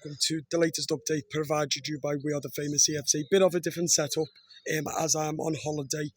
welcome to the latest update provided you by We Are The Famous CFC. Bit of a different setup as I'm on holiday,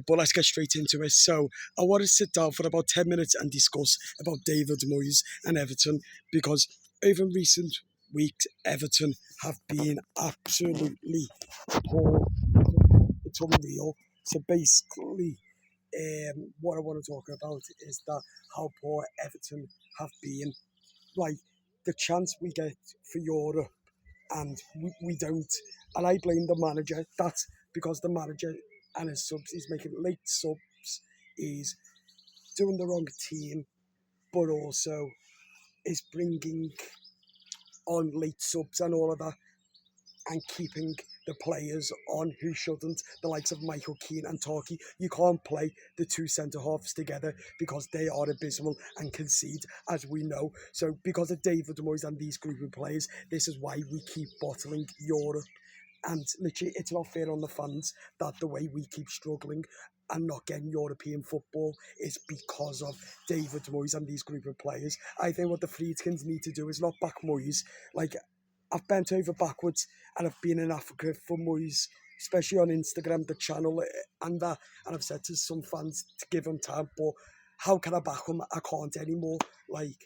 but let's get straight into it. So I want to sit down for about 10 minutes and discuss about David Moyes and Everton, because over recent weeks, Everton have been absolutely poor. It's unreal. So basically, what I want to talk about is that how poor Everton have been. Like, the chance we get for Europe and we don't. And I blame the manager. That's because the manager and his subs, he's making late subs, he's doing the wrong team, but also is bringing on late subs and all of that, and keeping the players on who shouldn't, the likes of Michael Keane and Tarky. You can't play the two centre-halves together because they are abysmal and concede, as we know. So because of David Moyes and these group of players, this is why we keep bottling Europe. And literally, it's not fair on the fans that the way we keep struggling and not getting European football is because of David Moyes and these group of players. I think what the Friedkins need to do is not back Moyes. Like, I've bent over backwards and I've been in Africa for Moyes, especially on Instagram, the channel and that. And I've said to some fans to give him time, but how can I back him? I can't anymore. Like,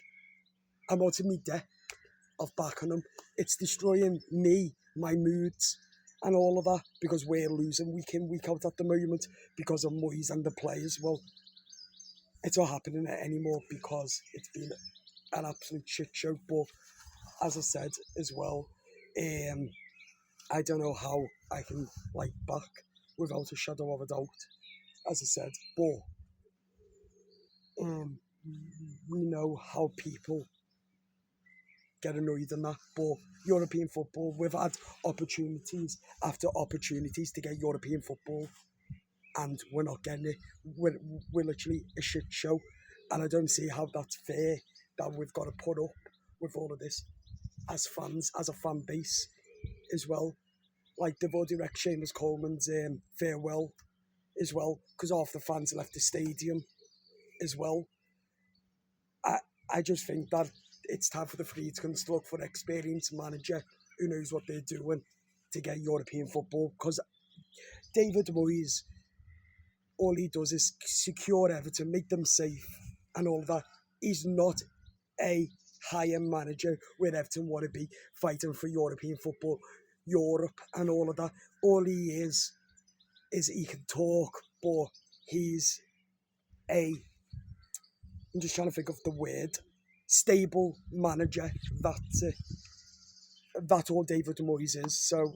I'm out of my depth of backing him. It's destroying me, my moods and all of that, because we're losing week in, week out at the moment because of Moyes and the players. Well, it's not happening anymore because it's been an absolute shit show. But as I said as well, I don't know how I can back without a shadow of a doubt, as I said. But we know how people get annoyed in that. But European football, we've had opportunities after opportunities to get European football, and we're not getting it. We're literally a shit show, and I don't see how that's fair that we've got to put up with all of this as fans, as a fan base as well. Like, they've already wrecked Seamus Coleman's farewell as well, because half the fans left the stadium as well. I just think that it's time for the Friedkins to look for an experienced manager who knows what they're doing to get European football, because David Moyes, all he does is secure Everton, make them safe and all that. He's not a high-end manager where Everton want to be fighting for European football, Europe and all of that. All he is he can talk, but he's I'm just trying to think of the word, stable manager. That's it. That's all David Moyes is. So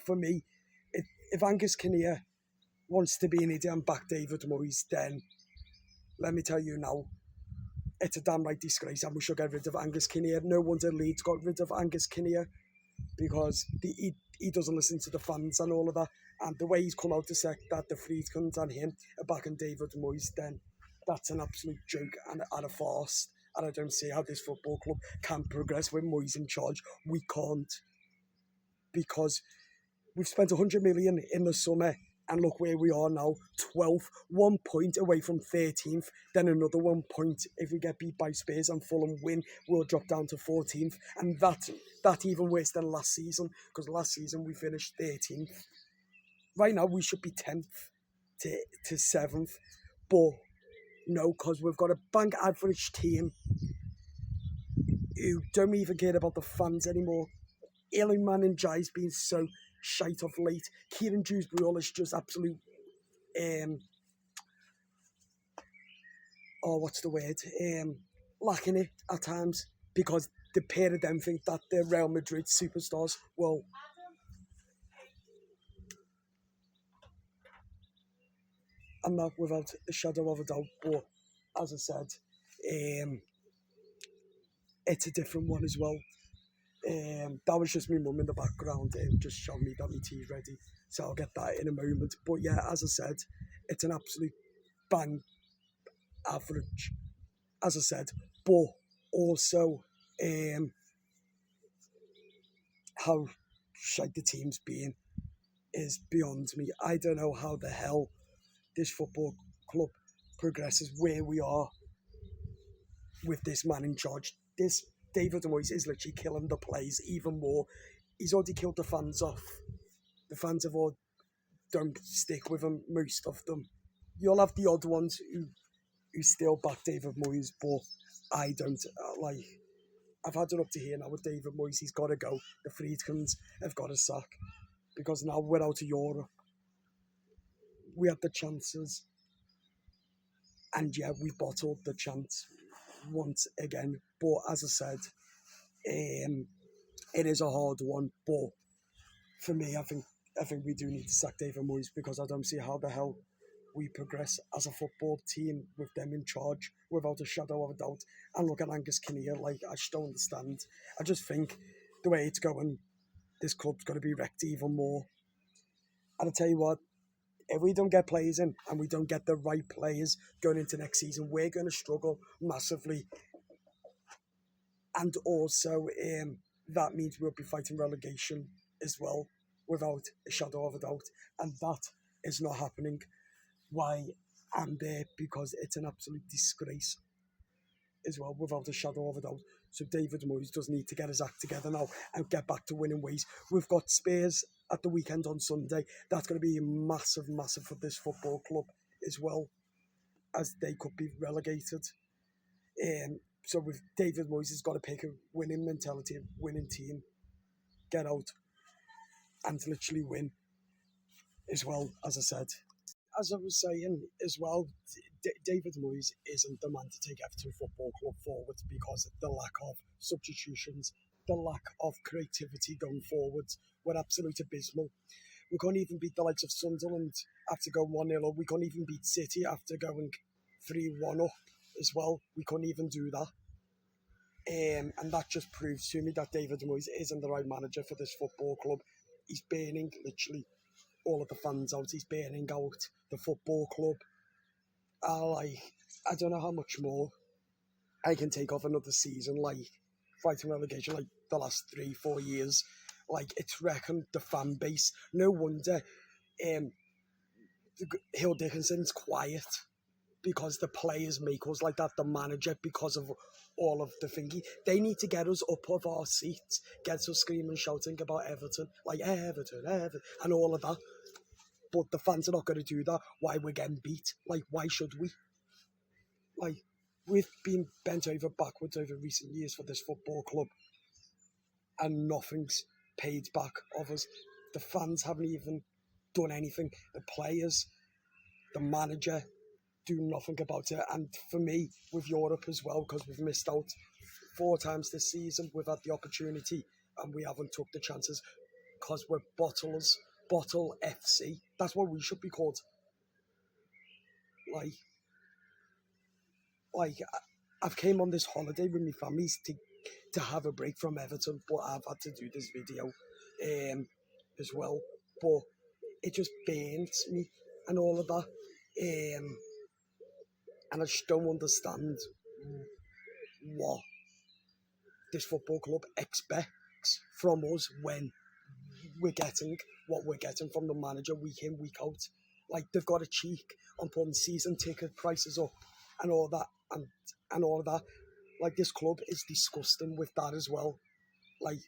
for me, if Angus Kinnear wants to be an idiot and back David Moyes, then let me tell you now, it's a damn right disgrace, and we should get rid of Angus Kinnear. No wonder Leeds got rid of Angus Kinnear, because he doesn't listen to the fans and all of that. And the way he's come out to say that the Friedkins and him are backing David Moyes, then that's an absolute joke and a farce. And I don't see how this football club can progress with Moyes in charge. We can't, because we've spent 100 million in the summer, and look where we are now, 12th, 1 point away from 13th, then another 1 point. If we get beat by Spurs and Fulham win, we'll drop down to 14th. And that's even worse than last season, because last season we finished 13th. Right now we should be 10th to 7th, but no, because we've got a bank average team who don't even care about the fans anymore. Iliman and Jai's been so shite of late. Kieran Dewsbury is just absolute, what's the word? Lacking it at times, because the pair of them think that they're Real Madrid superstars. Well, I'm not without a shadow of a doubt, but as I said, it's a different one as well. That was just my mum in the background just showing me that my tea's ready, so I'll get that in a moment. But yeah, as I said, it's an absolute bang average, as I said. But also, how shite the team's been is beyond me. I don't know how the hell this football club progresses where we are with this man in charge. This David Moyes is literally killing the players even more. He's already killed the fans off. The fans have all don't stick with him, most of them. You'll have the odd ones who still back David Moyes, but I don't. I've had it up to here now with David Moyes. He's got to go. The Friedkins have got to sack because now we're out of Europe. We had the chances, and yeah, we bottled the chance once again. But as I said, it is a hard one. But for me, I think we do need to sack David Moyes because I don't see how the hell we progress as a football team with them in charge without a shadow of a doubt. And look at Angus Kinnear, like, I just don't understand. I just think the way it's going, this club's going to be wrecked even more. And I tell you what, if we don't get players in and we don't get the right players going into next season, we're going to struggle massively. And also, that means we'll be fighting relegation as well without a shadow of a doubt. And that is not happening. Why I'm there? Because it's an absolute disgrace as well, without a shadow of a doubt. So David Moyes does need to get his act together now and get back to winning ways. We've got Spurs at the weekend on Sunday. That's going to be massive, massive for this football club as well, as they could be relegated. So with David Moyes, he's got to pick a winning mentality, winning team, get out and literally win as well, as I said. As I was saying as well, David Moyes isn't the man to take Everton Football Club forward because of the lack of substitutions, the lack of creativity going forward. We're absolutely abysmal. We can't even beat the likes of Sunderland after going 1-0 up. We can't even beat City after going 3-1 up as well. We couldn't even do that. And that just proves to me that David Moyes isn't the right manager for this football club. He's burning literally all of the fans out. He's burning out the football club. I don't know how much more I can take off another season, like fighting relegation, like the last 3-4 years. Like, it's wrecking the fan base. No wonder Hill Dickinson's quiet because the players make us like that, the manager, because of all of the thingy. They need to get us up off our seats, get us screaming, shouting about Everton, like Everton, and all of that. But the fans are not going to do that. Why we're getting beat? Like, why should we? Like, we've been bent over backwards over recent years for this football club, and nothing's paid back of us. The fans haven't even done anything. The players, the manager, do nothing about it. And for me, with Europe as well, because we've missed out 4 times this season, we've had the opportunity and we haven't took the chances because we're bottlers, Bottle FC. That's what we should be called. Like I've came on this holiday with my families to have a break from Everton, but I've had to do this video as well. But it just burns me and all of that. And I just don't understand what this football club expects from us when we're getting what we're getting from the manager week in, week out. Like, they've got a cheek on putting season ticket prices up and all that, and all of that. Like, this club is disgusting with that as well. Like,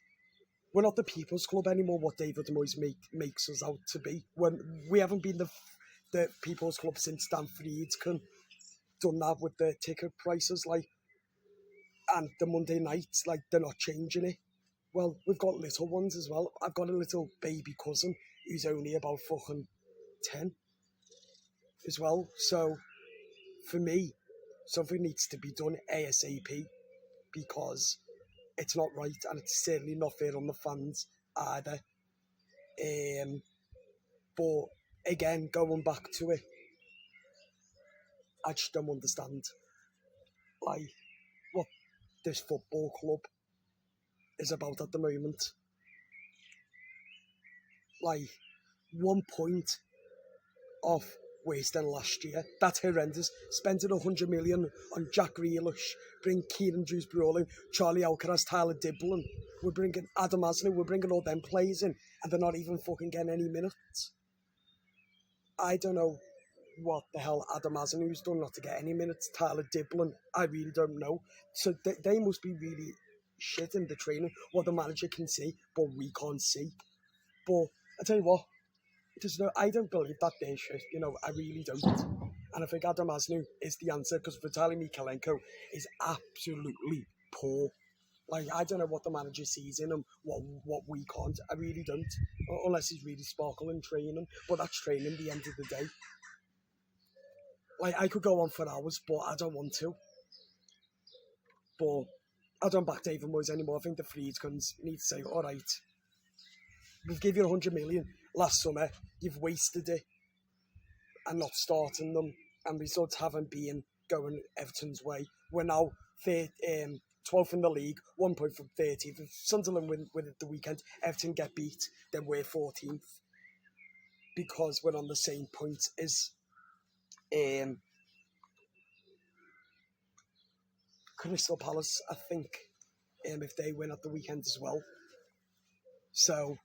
we're not the people's club anymore, what David Moyes makes us out to be. When we haven't been the people's club since Dan Friedkin done that with the ticket prices, like, and the Monday nights, like, they're not changing it. Well, we've got little ones as well. I've got a little baby cousin who's only about fucking 10 as well. So, for me, something needs to be done ASAP because it's not right and it's certainly not fair on the fans either. But again, going back to it, I just don't understand, like, what this football club is about at the moment. Like, 1 point off worse than last year. That's horrendous. Spending 100 million on Jack Grealish, bring Kieran Dewsbury in, Charlie Alcaraz, Tyler Diblin. We're bringing Adam Asner, we're bringing all them players in, and they're not even fucking getting any minutes. I don't know what the hell Adam Asner who's done not to get any minutes. Tyler Diblin, I really don't know. So they must be really shit in the training, what the manager can see, but we can't see. But I tell you what, I don't believe that they're shit, I really don't. And I think Adam Asnu is the answer, because Vitaly Mikalenko is absolutely poor. Like, I don't know what the manager sees in him, what we can't. I really don't. Unless he's really sparkling training. But that's training at the end of the day. Like, I could go on for hours, but I don't want to. But I don't back David Moyes anymore. I think the Friedkins need to say, all right, we've given you 100 million last summer. You've wasted it and not starting them. And results haven't been going Everton's way. We're now 12th in the league, 1 point from 30th. If Sunderland win at the weekend, Everton get beat, then we're 14th. Because we're on the same point as Crystal Palace, I think, if they win at the weekend as well. So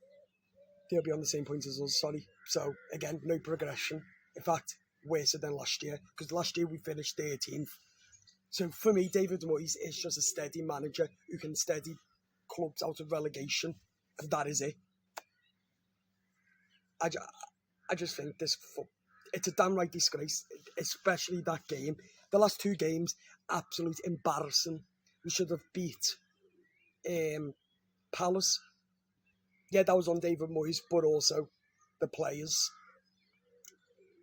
they'll be on the same point as us, sorry. So again, no progression. In fact, worse than last year, because last year we finished 13th. So for me, David Moyes is just a steady manager who can steady clubs out of relegation, and that is it. I just think it's a damn right disgrace, especially that game. The last two games, absolute embarrassing. We should have beat Palace. Yeah, that was on David Moyes, but also the players.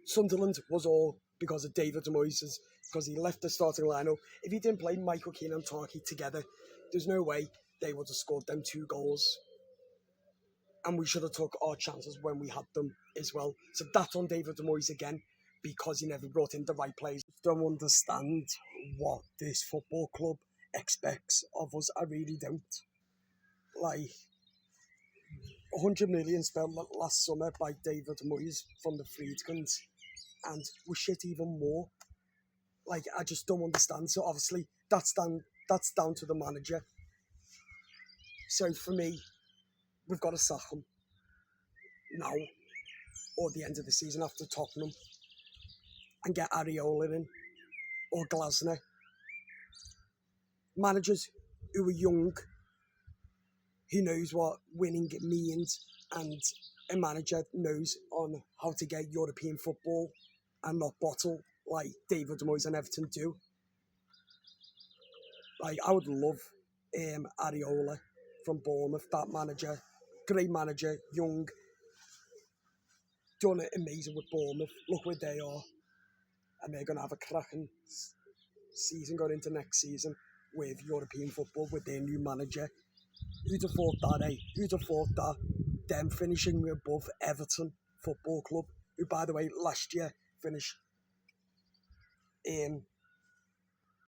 Sunderland was all because of David Moyes, because he left the starting lineup. If he didn't play Michael Keane and Tarky together, there's no way they would have scored them 2 goals. And we should have took our chances when we had them as well. So that's on David Moyes again, because he never brought in the right players. I don't understand what this football club expects of us. I really don't. Like, 100 million spent last summer by David Moyes from the Friedkins, and we shit even more. Like, I just don't understand. So obviously that's down to the manager. So for me, we've got to sack him now, or the end of the season after Tottenham, and get Areola in, or Glasner. Managers who are young, who knows what winning means, and a manager knows on how to get European football and not bottle like David Moyes and Everton do. Like, I would love Areola from Bournemouth, that manager. Great manager, young. Done it amazing with Bournemouth. Look where they are. And they're going to have a cracking season going into next season with European football, with their new manager. Who'd have thought that, eh? Who'd have thought that? Them finishing above Everton Football Club, who, by the way, last year finished